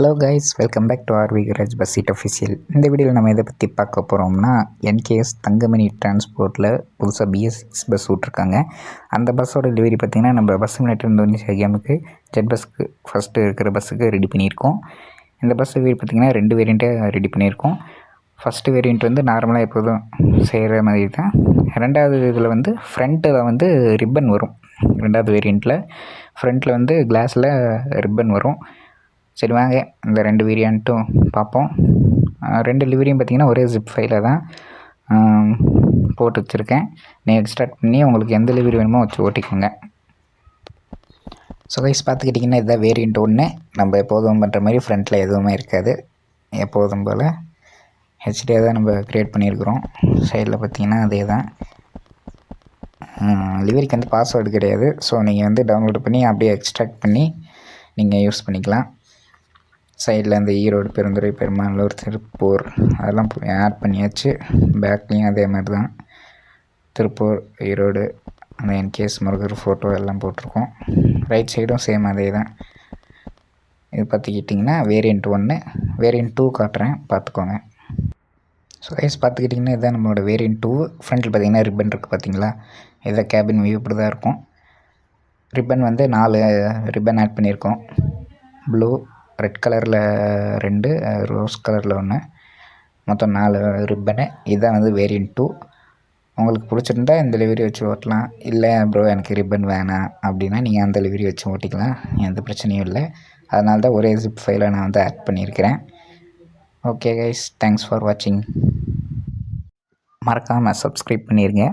Hello guys, welcome back to RV garage bus seat official. இந்த வீடியோவில் நம்ம எதை பற்றி பார்க்க போகிறோம்னா, என்கேஎஸ் தங்கமணி டிரான்ஸ்போர்ட்டில் புதுசாக BS6 பஸ் விட்ருக்காங்க. அந்த பஸ்ஸோட டெலிவரி பார்த்திங்கன்னா நம்ம பஸ் மினிட் இருந்தோடனே சேகமுக்கு ஜெட் பஸ்ஸுக்கு ஃபஸ்ட்டு இருக்கிற பஸ்ஸுக்கு ரெடி பண்ணியிருக்கோம். இந்த பஸ் பார்த்திங்கன்னா 2 வேரியண்ட்டாக ரெடி பண்ணியிருக்கோம். ஃபஸ்ட்டு வேரியண்ட் வந்து நார்மலாக எப்போதும் செய்கிற மாதிரி தான். ரெண்டாவது இதில் வந்து ஃப்ரண்ட்டில் வந்து ரிப்பன் வரும். ரெண்டாவது வேரியண்ட்டில் ஃப்ரண்ட்டில் வந்து கிளாஸில் ரிப்பன் வரும். சரி வாங்க இந்த 2 வேரியண்ட்டும் பார்ப்போம். 2 டெலிவரியும் பார்த்திங்கன்னா ஒரே ஜிப் ஃபைலில் தான் போட்டு வச்சுருக்கேன். நீங்கள் எக்ஸ்ட்ராக்ட் பண்ணி உங்களுக்கு எந்த டெலிவரி வேணுமோ வச்சு ஓட்டிக்கோங்க. ஸோ கைஸ் பார்த்துக்கிட்டிங்கன்னா இதுதான் வேரியண்ட் 1. நம்ம எப்போதும் பண்ணுற மாதிரி ஃப்ரண்ட்டில் எதுவுமே இருக்காது. எப்போதும் போல் ஹெச்டியாக தான் நம்ம க்ரியேட் பண்ணியிருக்கிறோம். சைடில் பார்த்திங்கன்னா அதே தான். டெலிவரிக்கு வந்து பாஸ்வேர்டு கிடையாது. ஸோ நீங்கள் வந்து டவுன்லோட் பண்ணி அப்படியே எக்ஸ்ட்ராக்ட் பண்ணி நீங்கள் யூஸ் பண்ணிக்கலாம். சைடில் அந்த ஈரோடு, பெருந்துறை, பெருமாளூர், திருப்பூர் அதெல்லாம் ஆட் பண்ணியாச்சு. பேக்லேயும் அதே மாதிரி தான் திருப்பூர், ஈரோடு, அந்த என்கேஎஸ் முருகர் ஃபோட்டோ எல்லாம் போட்டிருக்கோம். ரைட் சைடும் சேம் அதே தான். இது பார்த்துக்கிட்டிங்கன்னா வேரியண்ட் 1. வேரியண்ட் 2 காட்டுறேன், பார்த்துக்கோங்க. ஸோ கைஸ் பார்த்துக்கிட்டிங்கன்னா இதுதான் நம்மளோட வேரியண்ட் 2. ஃப்ரண்ட்டில் பார்த்திங்கன்னா ரிப்பன் இருக்குது பார்த்தீங்களா. இதை கேபின் வியூ இப்படி தான் இருக்கும். ரிப்பன் வந்து 4 ரிப்பன் ஆட் பண்ணியிருக்கோம். ப்ளூ, ரெட் கலரில் 2, ரோஸ் கலரில் 1, மொத்தம் 4 ரிப்பனு. இதுதான் வந்து வேரியண்ட் 2. உங்களுக்கு பிடிச்சிருந்தா இந்த டெலிவரி வச்சு ஓட்டலாம். இல்லை ப்ரோ எனக்கு ரிப்பன் வேணாம் அப்படின்னா நீங்கள் அந்த டெலிவரி வச்சு ஓட்டிக்கலாம், எந்த பிரச்சனையும் இல்லை. அதனால தான் ஒரே ஜிப் ஃபைலை நான் வந்து ஆட் பண்ணியிருக்கிறேன். ஓகே கைஸ், தேங்க்ஸ் ஃபார் வாட்சிங். மறக்காமல் சப்ஸ்கிரைப் பண்ணிடுங்க.